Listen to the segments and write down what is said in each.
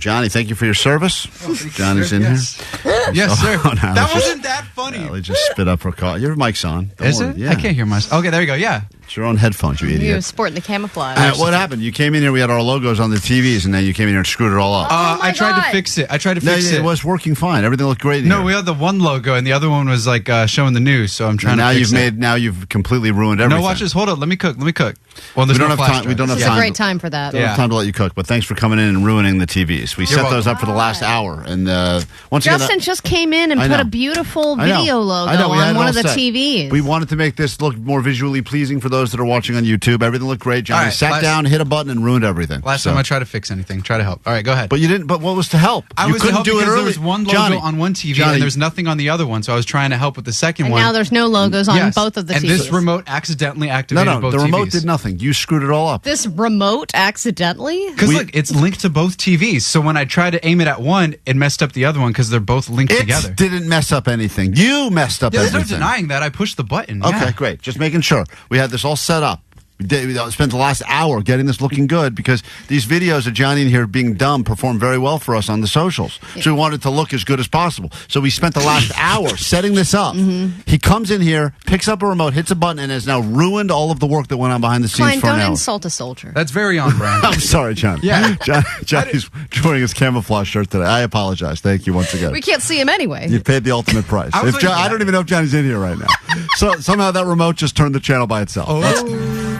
Johnny, thank you for your service. Johnny's in here. Yes, sir. No, that wasn't that funny. He just spit up for a call. Your mic's on. Is it? Yeah. I can't hear myself. Okay, there you go. Yeah. It's your own headphones, you idiot. You were sporting the camouflage. What happened? You came in here, we had our logos on the TVs, and then you came in here and screwed it all up. I tried to fix it. It was working fine. Everything looked great in No, here. we had the one logo, and the other one was like showing the news, so I'm trying to fix it. Now you've completely ruined everything. No, watch this. Hold on. Let me cook. Well, We there's don't no have flash time. We drive. don't have It's time. a great time for that. We don't have time to let you cook, but thanks for coming in and ruining the TVs. We set those up for the last hour, and once again, Justin just came in and I put know. a beautiful I know. video logo I know. We had on it one all of the set. TVs. We wanted to make this look more visually pleasing for those that are watching on YouTube. Everything looked great. Johnny All right, sat down, hit a button, and ruined everything. Last time I tried to fix anything, try to help. All right, go ahead. But you didn't. But what was to help? I You was couldn't to do help it because early. there was one logo Johnny, on one TV Johnny, and there's nothing on the other one, so I was trying to help with the second and one. now there's no logos on Yes. both of the and TVs. this remote accidentally activated both the TVs. remote did nothing. You screwed it all up. This remote accidentally? Because look, it's linked to both TVs. So when I tried to aim it at one, it messed up the other one because they're both linked together. It didn't mess up anything. You messed up There's no everything. denying that. I pushed the button. Okay, yeah. great. Just making sure. We had this all set up. We spent the last hour getting this looking good because these videos of Johnny in here being dumb perform very well for us on the socials. So we wanted it to look as good as possible. So we spent the last hour setting this up. He comes in here, picks up a remote, hits a button, and has now ruined all of the work that went on behind the scenes Klein, for an don't hour. insult a soldier. That's very on brand. I'm sorry, John. Yeah. Johnny's wearing his camouflage shirt today. I apologize. Thank you once again. We can't see him anyway. You paid the ultimate price. I don't even know if Johnny's in here right now. So somehow that remote just turned the channel by itself.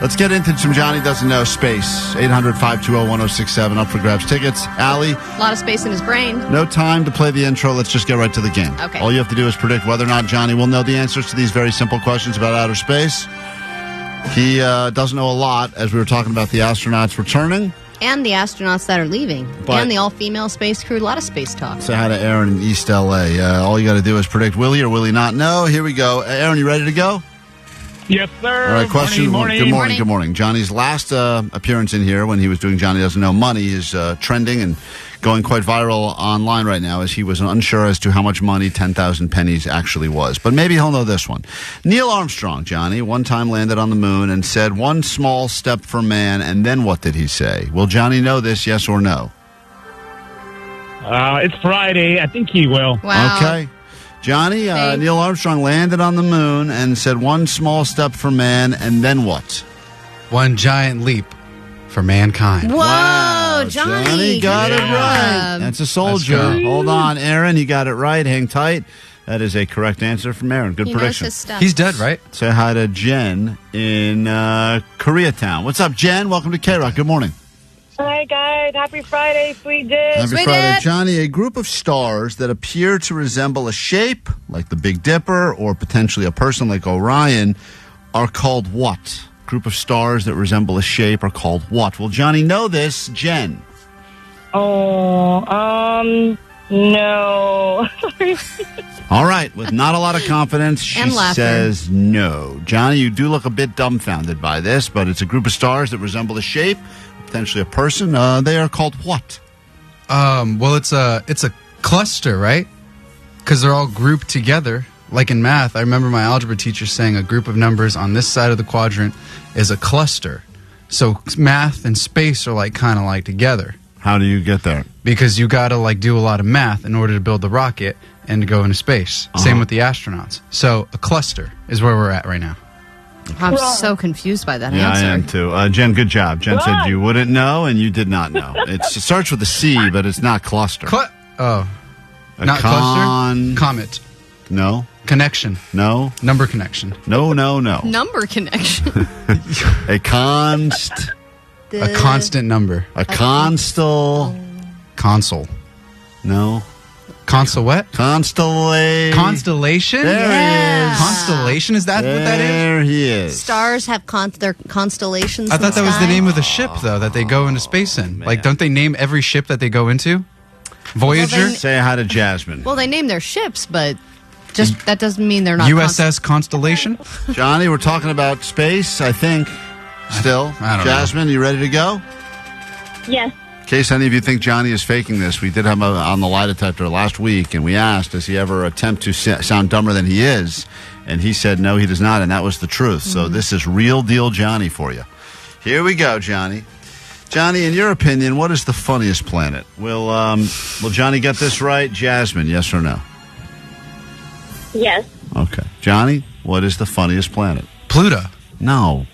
Let's get into some Johnny Doesn't Know space. 800-520-1067 up for grabs tickets. Allie, A lot of space in his brain. no time to play the intro. Let's just get right to the game. Okay. All you have to do is predict whether or not Johnny will know the answers to these very simple questions about outer space. He doesn't know a lot, as we were talking about the astronauts returning. And the astronauts that are leaving. But- and the all-female space crew. A lot of space talk. Say hi to Aaron in East L.A. All you got to do is predict will he or will he not know. Here we go. Aaron, you ready to go? Yes, sir. All right, question. Morning. Good morning. Johnny's last appearance in here when he was doing Johnny Doesn't Know Money is trending and going quite viral online right now as he was unsure as to how much money 10,000 pennies actually was. But maybe he'll know this one. Neil Armstrong, Johnny, one time landed on the moon and said one small step for man, and then what did he say? Will Johnny know this, yes or no? It's Friday. I think he will. Wow. Okay. Johnny, Neil Armstrong landed on the moon and said one small step for man, and then what? One giant leap for mankind. Whoa, Wow, Johnny. got it good right. job. That's a soldier. Let's go. Hold on, Aaron. You got it right. Hang tight. That is a correct answer from Aaron. Good He knows prediction. his stuff. He's dead, right? Say hi to Jen in Koreatown. What's up, Jen? Welcome to KROQ. Good morning. Hi, guys. Happy Friday, sweet dish. Happy Sweet Friday. Dad. Johnny, a group of stars that appear to resemble a shape, like the Big Dipper, or potentially a person like Orion, are called what? Group of stars that resemble a shape are called what? Will Johnny know this? Jen. No. All right, with not a lot of confidence, she And laughter. says no. Johnny, you do look a bit dumbfounded by this, but it's a group of stars that resemble a shape, potentially a person. They are called what? Well, it's a cluster, right? Because they're all grouped together. Like in math, I remember my algebra teacher saying a group of numbers on this side of the quadrant is a cluster. So math and space are like kind of like together How do you get there? because you got to like do a lot of math in order to build the rocket and to go into space. Same with the astronauts. So a cluster is where we're at right now. I'm so confused by that Yeah, answer. I am too. Jen, good job. Jen said you wouldn't know, and you did not know. It starts with a C, but it's not cluster. Not Con- cluster. Comet. No, Connection. no, Number connection. no. Number connection. A const, A constant number. a constel. Console. No, Console what? constellation. Constellation? There he is. Constellation? Is that what that is? There he is. Stars have their constellations. I thought that in the was the sky. name of the ship, though, that they go into space in. Like, don't they name every ship that they go into? Voyager? Well, Say hi to Jasmine. Well, they name their ships, but just that doesn't mean they're not. USS Constellation? Johnny, we're talking about space, I think. Still. I don't know. Jasmine, you ready to go? Yes. In case any of you think Johnny is faking this, we did have him on the lie detector last week, and we asked, does he ever attempt to sound dumber than he is? And he said, no, he does not, and that was the truth. So this is real deal Johnny for you. Here we go, Johnny. Johnny, in your opinion, what is the funniest planet? Will Johnny get this right? Jasmine, yes or no? Yes. Okay. Johnny, what is the funniest planet? Pluto. No.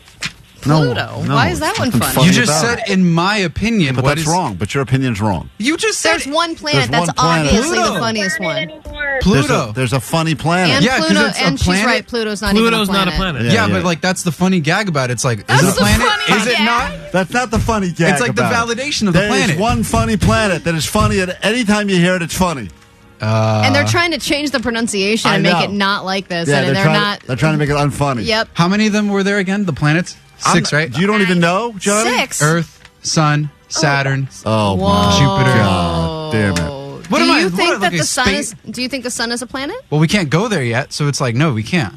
Pluto? No, Why is that it's one nothing funny? funny You just about said, it. in my opinion, But what that's is wrong. But your opinion's wrong. You just said There's one planet There's that's one planet. obviously Pluto. the funniest one. Anymore. Pluto. There's a funny planet. And Yeah, 'cause Pluto, it's a and she's planet. right. Pluto's not Pluto's even a not a planet. planet. Yeah, Yeah. but like that's the funny gag about it. It's like, That's is it the a planet? funny Is it gag. not? That's not the funny gag. It's like the about it. validation of the There planet. is one funny planet that is funny at any time you hear it. It's funny. And they're trying to change the pronunciation I and make know. it not like this. Yeah, and they're trying, not. They're trying to make it unfunny. Yep. How many of them were there again? The planets? 6, right? You don't even know, Johnny? 6. Earth, Sun, Saturn. Oh, Whoa. my Jupiter. God damn it. What do am I- you what, think like that a the sun space- is? Do you think the sun is a planet? Well, we can't go there yet, so it's like, no, we can't.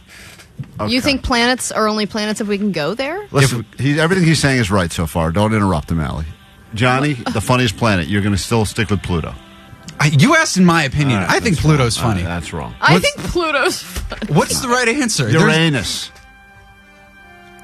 Okay. You think planets are only planets if we can go there? Listen, everything he's saying is right so far. Don't interrupt him, Allie. Johnny, the funniest planet. You're going to still stick with Pluto. You asked in my opinion. All right, I think that's Pluto's wrong. funny. That's wrong. I think Pluto's funny. What's the right answer? There's- Uranus.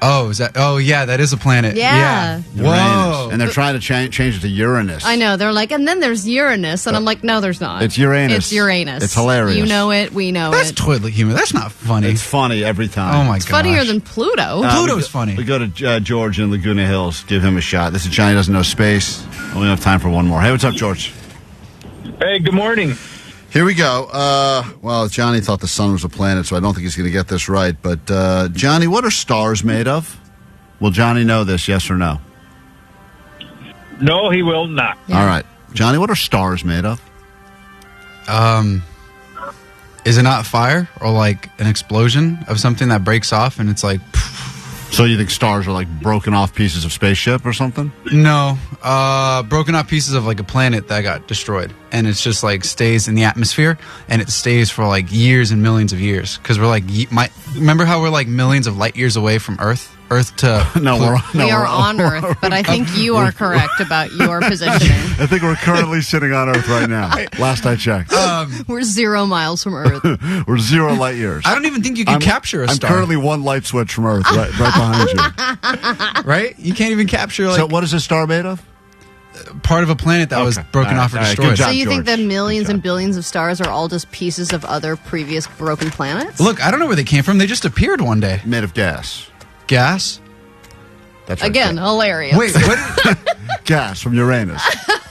Oh, is that? Oh, yeah, that is a planet. Yeah. Whoa. Uranus. And they're trying to change it to Uranus. I know. They're like, and then there's Uranus. And I'm like, no, there's not. It's Uranus. It's Uranus. It's hilarious. You know it. We know That's it. toilet humor. That's not funny. It's funny every time. Oh, my It's god. funnier than Pluto. Pluto's funny. We go to George in Laguna Hills. Give him a shot. This is Johnny Doesn't Know Space. Only have time for one more. Hey, what's up, George? Hey, good morning. Here we go. Well, Johnny thought the sun was a planet, so I don't think he's going to get this right. But, Johnny, what are stars made of? Will Johnny know this, yes or no? No, he will not. Yeah. All right. Johnny, what are stars made of? Is it not fire or like an explosion of something that breaks off and it's like, So you think stars are like broken off pieces of spaceship or something? no, broken off pieces of like a planet that got destroyed, and it's just like stays in the atmosphere, and it stays for like years and millions of years because we're like, remember how we're like millions of light years away from Earth to No, We are on Earth, but I think you are correct about your positioning. I think we're currently sitting on Earth right now. Last I checked. We're 0 miles from Earth. We're 0 light years. I don't even think you can capture a star. I'm currently 1 light switch from Earth, right behind you. right? You can't even capture like So what is a star made of? part of a planet that was Okay. broken All right. off or All right. destroyed. Good job. So you think George. the millions Good and job. billions of stars are all just pieces of other previous broken planets? Look, I don't know where they came from. They just appeared one day. Made of gas. Gas? That's right. Again, hilarious. Wait, what? Gas from Uranus.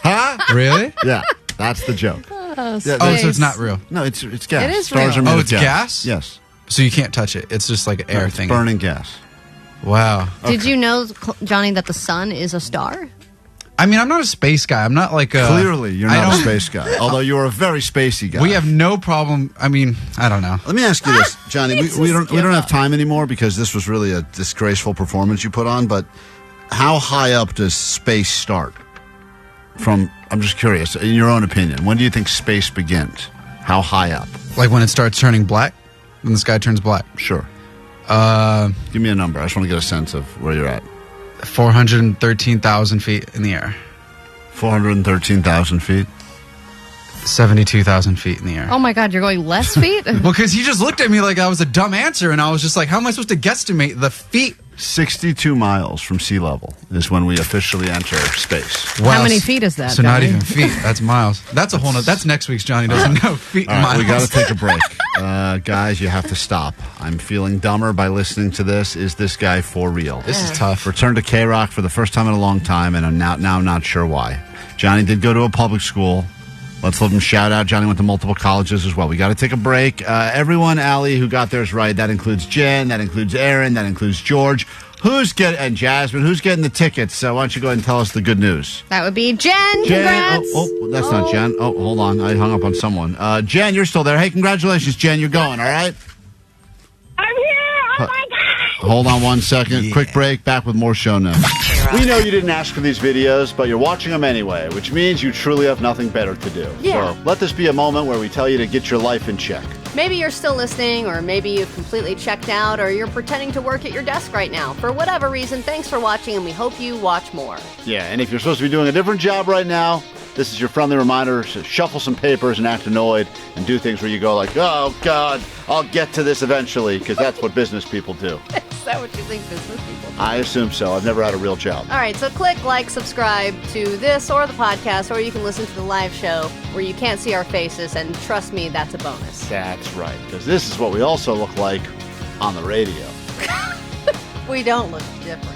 Huh? Really? Yeah, that's the joke. Yeah, Oh, there's- so it's not real. No, it's gas. It is Stars real. are made Oh, of it's gas? Yes. So you can't touch it. It's just like an air It's thing. burning gas. Wow. Did you know, Johnny, that the sun is a star? I mean, I'm not a space guy. I'm not like a... Clearly, you're I not a don't- space guy. Although you're a very spacey guy. We have no problem. I mean, I don't know. Let me ask you this, Johnny. We don't have time anymore because this was really a disgraceful performance you put on. But how high up does space start? From I'm just curious. In your own opinion, when do you think space begins? How high up? Like when it starts turning black, when the sky turns black. Sure. Give me a number. I just want to get a sense of where you're at. 413,000 feet in the air. 413,000 feet. 72,000 feet in the air. Oh my God, you're going less feet? Well, because he just looked at me like I was a dumb answer, and I was just like, how am I supposed to guesstimate the feet? 62 miles from sea level is when we officially enter space. Wow. How many feet is that, So not Johnny? even feet. That's miles. That's a whole nother. That's next week's Johnny Doesn't Know. Feet All and right, miles. we got to take a break. Guys, you have to stop. I'm feeling dumber by listening to this. Is this guy for real? This is tough. Returned to KROQ for the first time in a long time, and I'm now not sure why. Johnny did go to a public school. Let's let him shout out. Johnny went to multiple colleges as well. We got to take a break. Everyone, Allie, who got theirs right, that includes Jen, that includes Aaron, that includes George. And Jasmine, who's getting the tickets? Why don't you go ahead and tell us the good news? That would be Jen. Jen, Congrats. oh, that's not Jen. Oh, hold on. I hung up on someone. Jen, you're still there. Hey, congratulations, Jen. You're going, all right? I'm here. Oh my God. Hold on 1 second. Quick break. Back with more show now. We know you didn't ask for these videos, but you're watching them anyway, which means you truly have nothing better to do. Yeah. So let this be a moment where we tell you to get your life in check. Maybe you're still listening, or maybe you've completely checked out, or you're pretending to work at your desk right now. For whatever reason, thanks for watching, and we hope you watch more. Yeah, and if you're supposed to be doing a different job right now, this is your friendly reminder to shuffle some papers and act annoyed and do things where you go like, oh, God, I'll get to this eventually, because that's what business people do. Is that what you think business people do? I assume so. I've never had a real job. All right, so click like, subscribe to this or the podcast, or you can listen to the live show where you can't see our faces, and trust me, that's a bonus. That's right, because this is what we also look like on the radio. We don't look different.